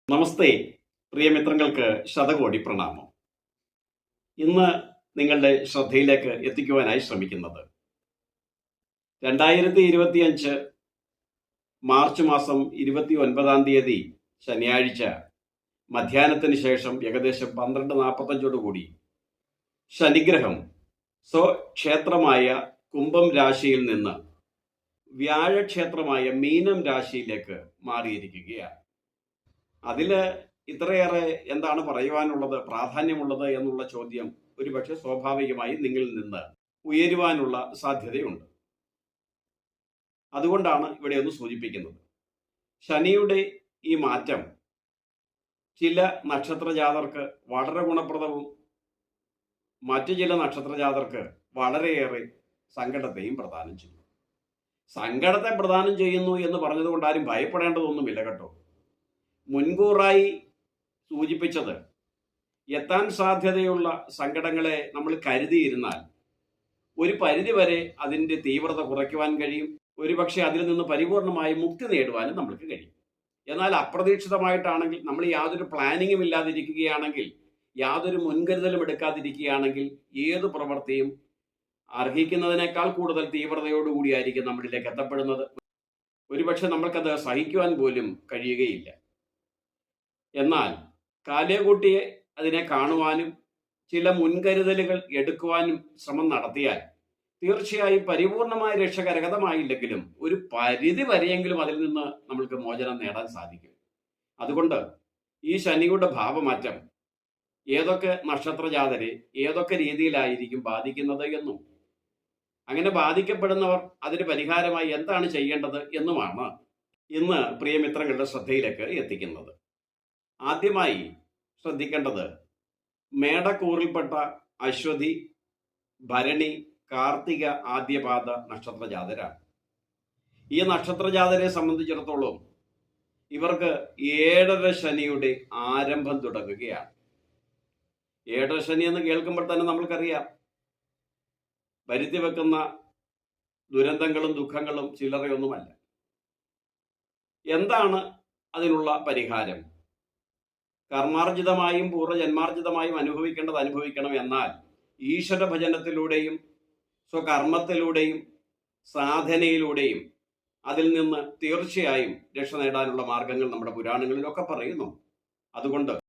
നമസ്തേ, പ്രിയമിത്രങ്ങൾക്ക് ശതകോടി പ്രണാമം. ഇന്ന് നിങ്ങളുടെ ശ്രദ്ധയിലേക്ക് എത്തിക്കുവാനായി ശ്രമിക്കുന്നത് 2025 മാർച്ച് മാസം 29 ശനിയാഴ്ച മധ്യാഹ്നത്തിന് ശേഷം ഏകദേശം 12:45 ശനിഗ്രഹം സ്വക്ഷേത്രമായ കുംഭം രാശിയിൽ നിന്ന് വ്യാഴക്ഷേത്രമായ മീനം രാശിയിലേക്ക് മാറിയിരിക്കുകയാണ്. അതിൽ ഇത്രയേറെ എന്താണ് പറയുവാനുള്ളത്, പ്രാധാന്യമുള്ളത് എന്നുള്ള ചോദ്യം ഒരുപക്ഷെ സ്വാഭാവികമായി നിങ്ങളിൽ നിന്ന് ഉയരുവാനുള്ള സാധ്യതയുണ്ട്. അതുകൊണ്ടാണ് ഇവിടെ ഒന്ന് സൂചിപ്പിക്കുന്നത്. ശനിയുടെ ഈ മാറ്റം ചില നക്ഷത്രജാതർക്ക് വളരെ ഗുണപ്രദവും മറ്റു ചില നക്ഷത്രജാതർക്ക് വളരെയേറെ സങ്കടത്തെയും പ്രദാനം ചെയ്യുന്നു. സങ്കടത്തെ പ്രദാനം ചെയ്യുന്നു എന്ന് പറഞ്ഞതുകൊണ്ട് ആരും ഭയപ്പെടേണ്ടതൊന്നുമില്ല കേട്ടോ. മുൻകൂറായി സൂചിപ്പിച്ചത് എത്താൻ സാധ്യതയുള്ള സങ്കടങ്ങളെ നമ്മൾ കരുതിയിരുന്നാൽ ഒരു പരിധിവരെ അതിൻ്റെ തീവ്രത കുറയ്ക്കുവാൻ കഴിയും. ഒരുപക്ഷെ അതിൽ നിന്ന് പരിപൂർണമായി മുക്തി നേടുവാനും നമ്മൾക്ക് കഴിയും. എന്നാൽ അപ്രതീക്ഷിതമായിട്ടാണെങ്കിൽ, നമ്മൾ യാതൊരു പ്ലാനിങ്ങും ഇല്ലാതിരിക്കുകയാണെങ്കിൽ, യാതൊരു മുൻകരുതലും എടുക്കാതിരിക്കുകയാണെങ്കിൽ ഏത് പ്രവൃത്തിയും അർഹിക്കുന്നതിനേക്കാൾ കൂടുതൽ തീവ്രതയോടുകൂടിയായിരിക്കും നമ്മളിലേക്ക് എത്തപ്പെടുന്നത്. ഒരുപക്ഷെ നമ്മൾക്കത് സഹിക്കുവാൻ പോലും കഴിയുകയില്ല. എന്നാൽ കാലേകൂട്ടി അതിനെ കാണുവാനും ചില മുൻകരുതലുകൾ എടുക്കുവാനും ശ്രമം നടത്തിയാൽ തീർച്ചയായും പരിപൂർണമായ രക്ഷ കരഗതമായില്ലെങ്കിലും ഒരു പരിധി വരെയെങ്കിലും അതിൽ നിന്ന് നമ്മൾക്ക് മോചനം നേടാൻ സാധിക്കും. അതുകൊണ്ട് ഈ ശനിയുടെ ഭാവമാറ്റം ഏതൊക്കെ നക്ഷത്രജാതരെ ഏതൊക്കെ രീതിയിലായിരിക്കും ബാധിക്കുന്നത് എന്നും അങ്ങനെ ബാധിക്കപ്പെടുന്നവർ അതിന് പരിഹാരമായി എന്താണ് ചെയ്യേണ്ടത് എന്നുമാണ് ഇന്ന് പ്രിയമിത്രങ്ങളുടെ ശ്രദ്ധയിലേക്ക് എത്തിക്കുന്നത്. ആദ്യമായി ശ്രദ്ധിക്കേണ്ടത് മേടക്കൂറിൽപ്പെട്ട അശ്വതി, ഭരണി, കാർത്തിക, ആദ്യപാദ നക്ഷത്രജാതരാണ്. ഈ നക്ഷത്രജാതരെ സംബന്ധിച്ചിടത്തോളം ഇവർക്ക് 7.5 ശനിയുടെ ആരംഭം തുടങ്ങുകയാണ്. 7.5 ശനി എന്ന് കേൾക്കുമ്പോൾ തന്നെ നമ്മൾക്കറിയാം, വരുത്തി വെക്കുന്ന ദുരന്തങ്ങളും ദുഃഖങ്ങളും ചില്ലറയൊന്നുമല്ല. എന്താണ് അതിനുള്ള പരിഹാരം? കർമാർജിതമായും പൂർവ്വജന്മാർജിതമായും അനുഭവിക്കേണ്ടത് അനുഭവിക്കണം. എന്നാൽ ഈശ്വര ഭജനത്തിലൂടെയും സ്വകർമ്മത്തിലൂടെയും സാധനയിലൂടെയും അതിൽ നിന്ന് തീർച്ചയായും രക്ഷ നേടാനുള്ള മാർഗങ്ങൾ നമ്മുടെ പുരാണങ്ങളിലൊക്കെ പറയുന്നു. അതുകൊണ്ട്